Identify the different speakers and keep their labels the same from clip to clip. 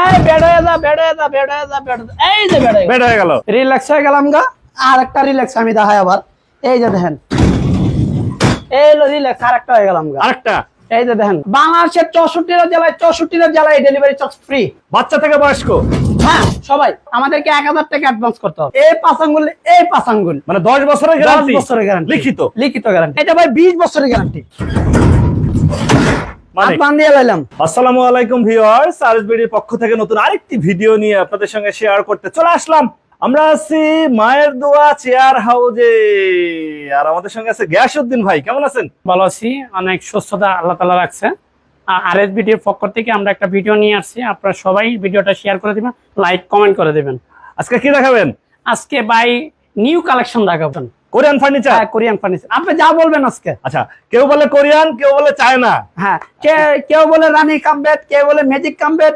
Speaker 1: এই বেড হয়ে যা, বেড হয়ে যা, বেড হয়ে যা, বেড হয়ে যা। এই যে বেড হয়ে গেল, রিল্যাক্স হয়ে গেলাম গা। আর একটা রিল্যাক্স আমি দেখাই আবার। এই যে দেখেন, এই হলো রিল্যাক্স, আর একটা হয়ে গেলাম গা।
Speaker 2: আরেকটা,
Speaker 1: এই যে দেখেন, বাংলাদেশের 64 জেলায় ডেলিভারি চার্জ ফ্রি।
Speaker 2: বাচ্চা থেকে বয়স্ক,
Speaker 1: হ্যাঁ সবাই। আমাদেরকে 1000 টাকা অ্যাডভান্স করতে হবে। এই 5 আঙ্গুল, এই 5 আঙ্গুল,
Speaker 2: মানে 10 বছরের
Speaker 1: 10
Speaker 2: গ্যারান্টি,
Speaker 1: বছরের গ্যারান্টি,
Speaker 2: লিখিত
Speaker 1: গ্যারান্টি। এটা ভাই 20 বছরের গ্যারান্টি।
Speaker 2: মানে
Speaker 1: হাত বান্ধিয়ে লাইলাম।
Speaker 2: আসসালামু আলাইকুম ভিউয়ার্স, আরএসবিডির পক্ষ থেকে নতুন আরেকটি ভিডিও নিয়ে আপনাদের সঙ্গে শেয়ার করতে চলে আসলাম। আমরা আছি মায়ের দোয়া চেয়ার হাউজে, আর আমাদের সঙ্গে আছে গিয়াসউদ্দিন ভাই। কেমন আছেন?
Speaker 1: ভালো আছি, অনেক সুস্থতা আল্লাহ তাআলা রাখছে। আরএসবিডির পক্ষ থেকে আমরা একটা ভিডিও নিয়ে আসছি। আপনারা সবাই ভিডিওটা শেয়ার করে দিবেন, লাইক কমেন্ট করে দিবেন।
Speaker 2: আজকে কি দেখাবেন?
Speaker 1: আজকে ভাই নিউ কালেকশন দেখাবেন,
Speaker 2: কোরিয়ান ফার্নিচার।
Speaker 1: হ্যাঁ কোরিয়ান ফার্নিচার। আপনি যা বলবেন আজকে।
Speaker 2: আচ্ছা, কেউ বলে কোরিয়ান, কেউ বলে চায়না,
Speaker 1: হ্যাঁ কেউ বলে রানী কাম বেড, কেউ বলে ম্যাজিক কাম বেড,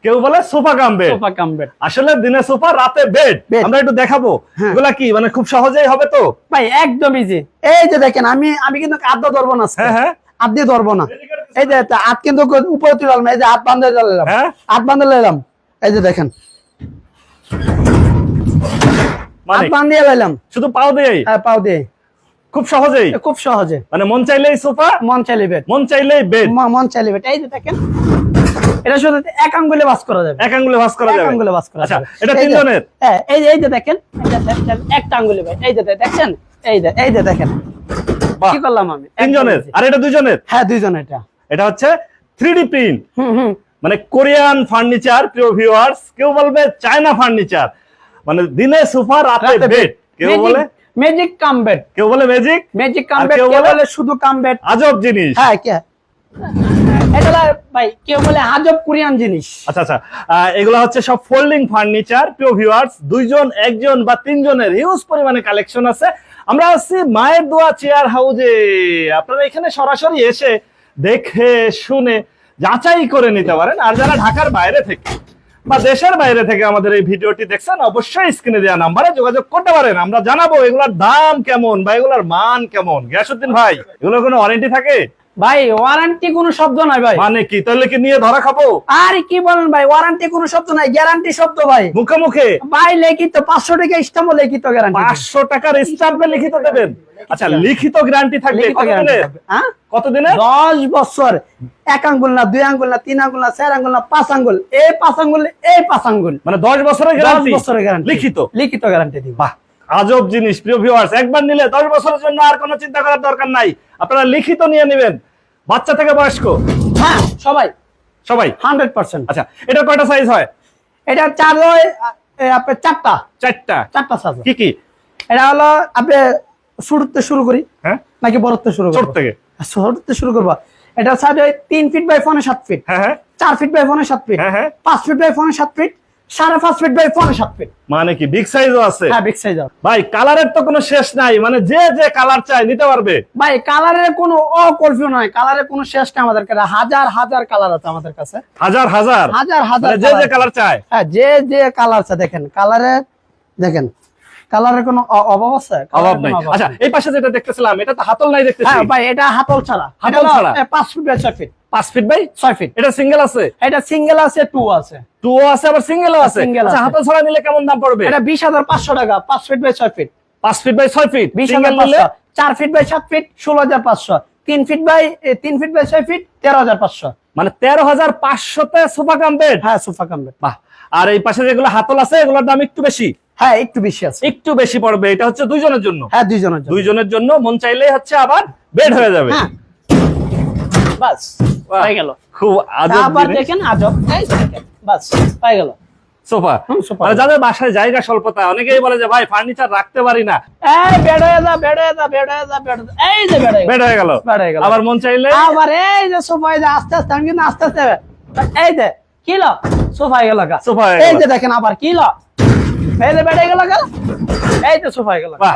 Speaker 2: কেউ বলে sofa cum bed.
Speaker 1: Sofa cum bed.
Speaker 2: আসলে দিনে সোফা, রাতে বেড। আমরা একটু দেখাবো
Speaker 1: হ্যাঁ।
Speaker 2: এগুলা কি মানে খুব সহজেই হবে তো
Speaker 1: ভাই? একদম ইজি। এই যে দেখেন, আমি কিন্তু আড্ডা ধরবো না আজকে।
Speaker 2: হ্যাঁ, হ্যাঁ।
Speaker 1: হাত দিয়ে ধরবো না। এই যে হাত কিন্তু উপরে তুলাম, এই যে হাত বান্ধে লাইলাম,
Speaker 2: হ্যাঁ।
Speaker 1: হাত বান্ধে লাইলাম। এই যে দেখেন,
Speaker 2: মানে
Speaker 1: হাত বান্ধিয়ে লাইলাম,
Speaker 2: শুধু পাও দিয়েই,
Speaker 1: হ্যাঁ পাও দিয়ে,
Speaker 2: খুব সহজেই,
Speaker 1: খুব সহজে।
Speaker 2: মানে মন চাইলেই সোফা,
Speaker 1: মন চাইলে বেড,
Speaker 2: মন চাইলেই বেড,
Speaker 1: মন চাইলে বেড। এই যে দেখেন, এটা শুধু এক আঙ্গুলে বাস করা যাবে,
Speaker 2: এক আঙ্গুলে ভাঁজ করা
Speaker 1: এক
Speaker 2: যাবে।
Speaker 1: আঙ্গুলে বাস করা
Speaker 2: আচ্ছা,
Speaker 1: যাবে।
Speaker 2: এটা
Speaker 1: এই যে-
Speaker 2: তিনজনের?
Speaker 1: হ্যাঁ, এই যে দেখেন, একটা আঙ্গুলে ভাই। এই যে দেখছেন, এই যে দেখেন,
Speaker 2: বাহ,
Speaker 1: কি করলাম আমি?
Speaker 2: তিনজনের। আর এটা দুইজনের?
Speaker 1: হ্যাঁ দুইজন।
Speaker 2: এটা হচ্ছে 3D প্রিন্ট,
Speaker 1: হুম।
Speaker 2: মানে কোরিয়ান ফার্নিচার। প্রিয় ভিউয়ার্স, কেউ বলবে চায়না ফার্নিচার, মানে দিনে সোফা, রাতে বেড। কেউ বলে
Speaker 1: ম্যাজিক কাম বেড,
Speaker 2: কেউ বলে ম্যাজিক,
Speaker 1: ম্যাজিক কাম
Speaker 2: আর
Speaker 1: বেড,
Speaker 2: কেউ
Speaker 1: কেউ
Speaker 2: বলে
Speaker 1: বলে শুধু কাম বেড।
Speaker 2: আজব জিনিস।
Speaker 1: হ্যাঁ কে এটা ভাই, কেউ বলে আজব কোরিয়ান জিনিস।
Speaker 2: আচ্ছা আচ্ছা, এগুলো হচ্ছে সব ফোল্ডিং ফার্নিচার। প্রিয় ভিউয়ার্স, দুইজন, একজন বা তিনজনের হিউজ পরিমাণে কালেকশন আছে। আমরা আছি মায়ের দোয়া চেয়ার হাউজে। আপনারা এখানে সরাসরি এসে দেখে শুনে যাচাই করে নিতে পারেন। আর যারা ঢাকার বাইরে থেকে বা দেশের বাইরে থেকে আমাদের এই ভিডিওটি দেখছেন, অবশ্যই স্ক্রিনে দেওয়া নাম্বারে যোগাযোগ করতে পারেন। আমরা জানাবো এগুলোর দাম কেমন বা এগুলোর মান কেমন। গিয়াসউদ্দিন ভাই, এগুলোর কোনো ওয়ারেন্টি থাকে?
Speaker 1: ভাই ওয়ারেন্টি কোনো শব্দ নাই ভাই।
Speaker 2: মানে কি, তাহলে কি নিয়ে ধরা খাবো?
Speaker 1: আরে কি বলেন ভাই, ওয়ারেন্টি কোনো শব্দ নাই, গ্যারান্টি শব্দ ভাই।
Speaker 2: মুখে মুখে
Speaker 1: ভাই লিখিত 500 টাকা স্ট্যাম্প, লিখিত গ্যারান্টি।
Speaker 2: 500 টাকার স্ট্যাম্পে লিখিত দেবেন? আচ্ছা, লিখিত গ্যারান্টি থাকবে
Speaker 1: লিখিত গ্যারান্টি থাকবে। হ্যাঁ,
Speaker 2: কতদিনের?
Speaker 1: 10 বছর। এক আঙ্গুল না, 2 আঙ্গুল না, 3 আঙ্গুল না, 4 আঙ্গুল না, 5 আঙ্গুল। এই 5 আঙ্গুল, এই 5 আঙ্গুল,
Speaker 2: মানে 10 বছরের
Speaker 1: 10
Speaker 2: গ্যারান্টি,
Speaker 1: বছরের গ্যারান্টি, লিখিত গ্যারান্টি দিব।
Speaker 2: বাহ, আজব জিনিস। প্রিয় ভিউয়ার্স, একবার নিলে 10 বছরের জন্য আর কোনো চিন্তা করার দরকার নাই। আপনারা লিখিত নিয়ে নেবেন, বাচ্চা থেকে বয়স্ক
Speaker 1: হ্যাঁ সবাই,
Speaker 2: সবাই।
Speaker 1: 100%।
Speaker 2: আচ্ছা, এটা কয়টা সাইজ হয়?
Speaker 1: এটা চার হয়, আপনার চারটা
Speaker 2: চারটা।
Speaker 1: সাইজ।
Speaker 2: কি?
Speaker 1: এটা হলো আপনি শুরুতে শুরু করি,
Speaker 2: হ্যাঁ,
Speaker 1: নাকি বড়তে শুরু
Speaker 2: ছোট
Speaker 1: করব?
Speaker 2: থেকে।
Speaker 1: ছোটতে শুরু করবা। এটা সাইজ হয় 3 ফিট বাই 7 ফিট,
Speaker 2: হ্যাঁ হ্যাঁ
Speaker 1: 4 ফিট বাই 7 ফিট,
Speaker 2: হ্যাঁ হ্যাঁ
Speaker 1: 5 feet by 7 feet, 5.5 feet by 7 feet.
Speaker 2: মানে কি বিগ সাইজও আছে?
Speaker 1: হ্যাঁ বিগ সাইজ।
Speaker 2: ভাই, কালারের তো কোনো শেষ নাই, মানে যে যে কালার চাই নিতে পারবে।
Speaker 1: ভাই কালারের কোনো অকল্পনীয় নয়, কালারের কোনো শেষ নেই আমাদের কাছে। হাজার হাজার কালার আছে আমাদের কাছে,
Speaker 2: হাজার হাজার
Speaker 1: হাজার হাজার
Speaker 2: মানে যে যে কালার চায়।
Speaker 1: হ্যাঁ যে কালার আছে। দেখেন কালারের, দেখেন কালারের কোনো অভাব আছে?
Speaker 2: অভাব নাই। আচ্ছা, এই পাশে যেটা দেখতেছিলাম, এটা তো হাতল নাই দেখতেছি।
Speaker 1: হ্যাঁ ভাই, এটা হাতল ছাড়া।
Speaker 2: হাতল ছাড়া?
Speaker 1: 5 feet by 6 feet.
Speaker 2: 5 feet by
Speaker 1: 6 feet.
Speaker 2: এটা সিঙ্গেল আছে?
Speaker 1: এটা সিঙ্গেল আছে, 2 আছে।
Speaker 2: 2 আছে, আবার সিঙ্গেলও আছে।
Speaker 1: Single
Speaker 2: আচ্ছা,
Speaker 1: আছে।
Speaker 2: হাতল ছাড়া নিলে কেমন দাম পড়বে?
Speaker 1: এটা 20,500 টাকা, 5 feet by 6 feet.
Speaker 2: 5 feet by 6 feet. Single নিলে
Speaker 1: 20,500। 4 feet by 7 feet 16,500। 3 feet by 6 feet 13,500।
Speaker 2: মানে 13,500 তে সোফা কাম বেড।
Speaker 1: হ্যাঁ সোফা কাম বেড।
Speaker 2: বাহ। আর এই পাশে যেগুলো হাতল আছে, এগুলোর দাম একটু বেশি।
Speaker 1: হ্যাঁ একটু বেশি আছে,
Speaker 2: একটু বেশি পড়বে। এটা হচ্ছে দুইজনের জন্য।
Speaker 1: হ্যাঁ দুইজনের জন্য।
Speaker 2: দুইজনের জন্য মন চাইলেই হচ্ছে আবার বেড হয়ে যাবে।
Speaker 1: হ্যাঁ বাস
Speaker 2: বাহ,
Speaker 1: হয়ে গেল।
Speaker 2: খুব আজব
Speaker 1: আবার
Speaker 2: জিনিস।
Speaker 1: দেখেন আজব, এই যে দেখেন, বাস হয়ে গেল
Speaker 2: সোফা।
Speaker 1: সোফা।
Speaker 2: মানে যাদের বাসায় জায়গা স্বল্পতা, অনেকেই বলে যে ভাই ফার্নিচার রাখতে পারি না।
Speaker 1: এই বেড হয়ে যা, বেড হয়ে যা, বেড হয়ে যা, বেড হয়ে যা। এই যে
Speaker 2: বেড হয়ে গেল।
Speaker 1: বেড হয়ে গেল।
Speaker 2: আবার মন চাইলে
Speaker 1: আবার এই যে সোফা, এই যে আস্তে আস্তে, আমি কিন্তু আস্তে আস্তে, এই যে কি লো সোফা হয়ে গেল গা।
Speaker 2: সোফা হয়ে
Speaker 1: এই
Speaker 2: গেল।
Speaker 1: যে দেখেন আবার কি লো, এই যে বেড়ে গেল গা, এই তো সোফা গেল।
Speaker 2: বাহ।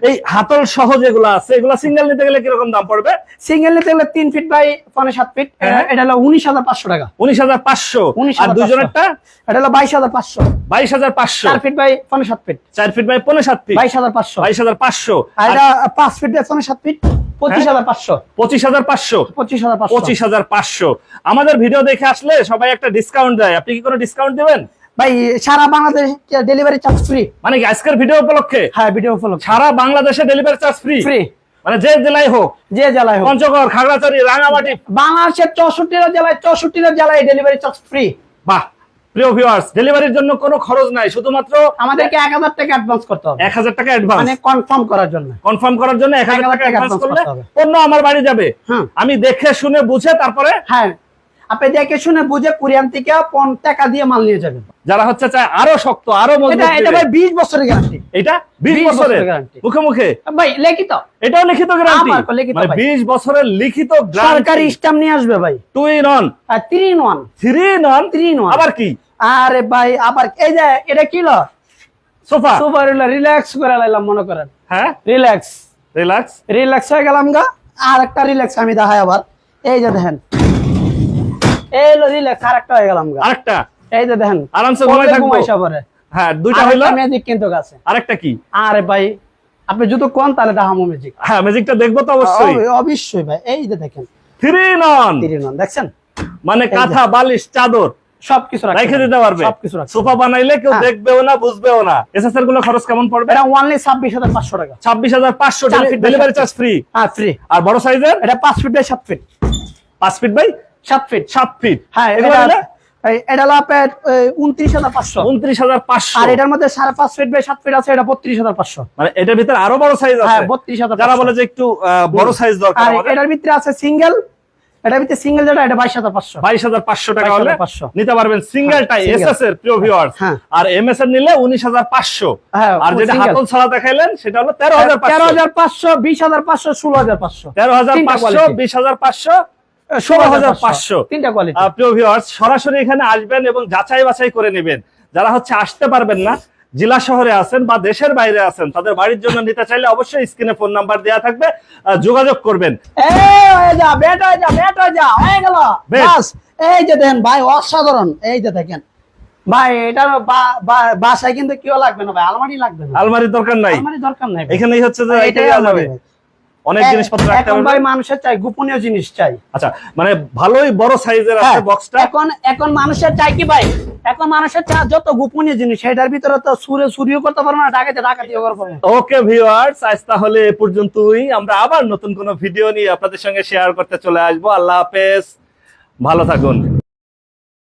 Speaker 2: এই হাতল সহ যেগুলো আছে এগুলা সিঙ্গেল নিতে গেলে কিরকম দাম পড়বে?
Speaker 1: সিঙ্গেল নিতে গেলে 3 ফিট বাই 7.5 ফিট, এটা হলো 19,500 টাকা।
Speaker 2: 19,500। আর
Speaker 1: 19,500
Speaker 2: দুজনেরটা
Speaker 1: এটা হলো 22,500।
Speaker 2: 22,500।
Speaker 1: 4 feet by 7.5 feet,
Speaker 2: 4 feet by 7.5 feet,
Speaker 1: 22,500।
Speaker 2: 22,500।
Speaker 1: আর এটা 5 ফিট বাই 7.5 ফিট, 25,500।
Speaker 2: 25,500।
Speaker 1: 25,500।
Speaker 2: 25,500। আমাদের ভিডিও দেখে আসলে সবাই একটা ডিসকাউন্ট দেয়, আপনি কি কোনো ডিসকাউন্ট দিবেন?
Speaker 1: ভাই সারা বাংলাদেশ ডেলিভারি চার্জ ফ্রি।
Speaker 2: মানে কি আজকের ভিডিও উপলক্ষে?
Speaker 1: হ্যাঁ, ভিডিও উপলক্ষে
Speaker 2: সারা বাংলাদেশে ডেলিভারি চার্জ ফ্রি।
Speaker 1: ফ্রি,
Speaker 2: মানে যে জেলায় হোক,
Speaker 1: যে জেলায় হোক,
Speaker 2: পঞ্চগড়, খাগড়াছড়ি, রাঙামাটি,
Speaker 1: বাংলাদেশের 64টা জেলায় ডেলিভারি চার্জ ফ্রি।
Speaker 2: বাহ। প্রিয় ভিউয়ার্স, ডেলিভারির জন্য কোনো খরচ নাই, শুধুমাত্র
Speaker 1: আমাদেরকে 1000 টাকা অ্যাডভান্স করতে হবে,
Speaker 2: 1000 টাকা অ্যাডভান্স।
Speaker 1: মানে কনফার্ম করার জন্য।
Speaker 2: কনফার্ম করার জন্য 1000 টাকা অ্যাডভান্স করলে
Speaker 1: করতে হবে।
Speaker 2: পণ্য আমার বাড়ি যাবে।
Speaker 1: হুম।
Speaker 2: আমি দেখে শুনে বুঝে তারপরে
Speaker 1: হ্যাঁ, আপনি দেখে শুনে বুঝে কুরিয়ান থেকে টাকা দিয়ে মাল নিয়ে যাবেন।
Speaker 2: যারা হচ্ছে চায় আরো শক্ত, আরো মজবুত
Speaker 1: এটা
Speaker 2: দিবে।
Speaker 1: ভাই 20 বছরের গ্যারান্টি।
Speaker 2: এটা 20 বছরের
Speaker 1: গ্যারান্টি,
Speaker 2: মুখে মুখে
Speaker 1: ভাই লিখিত।
Speaker 2: এটাও লিখিত গ্যারান্টি,
Speaker 1: আমার লিখিত
Speaker 2: মানে
Speaker 1: ভাই।
Speaker 2: 20 বছরের লিখিত
Speaker 1: সরকারি
Speaker 2: গ্যারান্টি।
Speaker 1: স্ট্যাম্প নিয়ে আসবে ভাই।
Speaker 2: 2 in 1,
Speaker 1: R 3 in 1,
Speaker 2: 3 in 1,
Speaker 1: 3 in 1।
Speaker 2: আবার কি
Speaker 1: আরে ভাই, আবার এই যে এটা কি লো
Speaker 2: সোফা?
Speaker 1: সুপার রিল্যাক্স করে লাইলাম মনে করেন।
Speaker 2: হ্যাঁ,
Speaker 1: রিল্যাক্স
Speaker 2: রিল্যাক্স।
Speaker 1: রিল্যাক্স হয়ে গেলাম গা। আর একটা রিল্যাক্স আমি দেখাই আবার, এই যে দেখেন, এই লো রিল্যাক্স আর একটা হয়ে গেলাম গা।
Speaker 2: আরেকটা
Speaker 1: এই যে দেখেন,
Speaker 2: আরামসে ঘুমাই থাকবো।
Speaker 1: ঘুমাইসা পরে।
Speaker 2: হ্যাঁ, দুইটা হইলো।
Speaker 1: ম্যাজিক কিন্তু আছে।
Speaker 2: আরেকটা কি?
Speaker 1: আরে ভাই, আপনি যদি কোন তাহলে দেখামো ম্যাজিক।
Speaker 2: হ্যাঁ, ম্যাজিকটা দেখবো তো অবশ্যই।
Speaker 1: অবশ্যই ভাই, এই যে দেখেন
Speaker 2: 3 in 1,
Speaker 1: 3 in 1 দেখছেন,
Speaker 2: মানে কাঁথা, বালিশ, চাদর
Speaker 1: সবকিছু
Speaker 2: রেখে দিতে পারবে।
Speaker 1: সবকিছু রাখতে
Speaker 2: সোফা বানাইলে কেউ
Speaker 1: হ্যাঁ।
Speaker 2: দেখবেও না, বুঝবেও না। এসএসআর গুলো খরচ কেমন পড়বে?
Speaker 1: এটা অনলি 26,500 টাকা।
Speaker 2: 26,500।
Speaker 1: 4 ফিট
Speaker 2: ডেলিভারি চার্জ ফ্রি।
Speaker 1: হ্যাঁ, ফ্রি।
Speaker 2: আর বড় সাইজের
Speaker 1: এটা 5 feet by 7 feet,
Speaker 2: 5 feet by
Speaker 1: 7 feet.
Speaker 2: 7 feet.
Speaker 1: হ্যাঁ,
Speaker 2: এগুলো নিলে
Speaker 1: এটা হলো আপনার 29,500।
Speaker 2: 29,500।
Speaker 1: আর এটার মধ্যে 5.5 ফিট বাই 7 ফিট আছে, এটা 32,500।
Speaker 2: মানে এটার ভিতরে আরো বড় সাইজ
Speaker 1: হ্যাঁ,
Speaker 2: আছে।
Speaker 1: 32,500।
Speaker 2: যারা বলে যে একটু বড় সাইজ দরকার
Speaker 1: আর
Speaker 2: আমাদের,
Speaker 1: এটার ভিতরে আছে সিঙ্গেল, এটার ভিতরে সিঙ্গেল যেটা, এটা 22,500।
Speaker 2: 22,500 টাকা হলে
Speaker 1: 22,500
Speaker 2: নিতে পারবেন সিঙ্গেলটাই
Speaker 1: single।
Speaker 2: এসএস এর প্রিয় ভিউয়ার্স।
Speaker 1: হ্যাঁ।
Speaker 2: আর এমএস এর নিলে 19,500।
Speaker 1: হ্যাঁ,
Speaker 2: আর যেটা
Speaker 1: single।
Speaker 2: হাতল ছাড়া দেখাইলেন সেটা হলো 13,500।
Speaker 1: 13,500, 20,500, 16,500।
Speaker 2: 13,500, 20,500, 16,500।
Speaker 1: তিনটা কোয়ালিটি।
Speaker 2: প্রিয় ভিউয়ার্স, সরাসরি এখানে আসবেন এবং যাচাই বাছাই করে নেবেন। যারা হচ্ছে আসতে পারবেন না, জেলা শহরে আছেন বা দেশের বাইরে আছেন, তাদের বাড়ির জন্য নিতে চাইলে অবশ্যই স্ক্রিনে ফোন নাম্বার দেওয়া থাকবে, যোগাযোগ করবেন।
Speaker 1: হয়ে যা বেট, হয়ে যা বেট, হয়ে যা, হয়ে গেল
Speaker 2: বেট।
Speaker 1: বাস। এই যে দেখেন ভাই, অসাধারণ। এই যে দেখেন ভাই, এটা বাসায় কিন্তু কেউ লাগবে না ভাই, আলমারি লাগবে না।
Speaker 2: আলমারির দরকার নাই,
Speaker 1: আলমারি দরকার নাই ভাই।
Speaker 2: এখানেই হচ্ছে যে
Speaker 1: এটাই
Speaker 2: দেওয়া
Speaker 1: আলমারি
Speaker 2: যাবে।
Speaker 1: ভাই।
Speaker 2: অনেক জিনিসপত্র রাখতে
Speaker 1: এখন ভাই
Speaker 2: পারবেন।
Speaker 1: মানুষের চাই গোপনীয় জিনিস চাই।
Speaker 2: আচ্ছা, মানে ভালোই বড় সাইজের আছে
Speaker 1: হ্যাঁ,
Speaker 2: বক্সটা।
Speaker 1: এখন মানুষের চাই কি ভাই, এখন মানুষের চাই যত গোপনীয় জিনিস, সেটার ভিতরে তো চুরিও করতে পারবো না, ডাকাতিও করতে পারবো না।
Speaker 2: ওকে ভিউয়ার্স, আজ তাহলে এ পর্যন্তই। আমরা আবার নতুন কোনো ভিডিও নিয়ে আপনাদের সঙ্গে শেয়ার করতে চলে আসবো। আল্লাহ হাফেজ, ভালো থাকুন।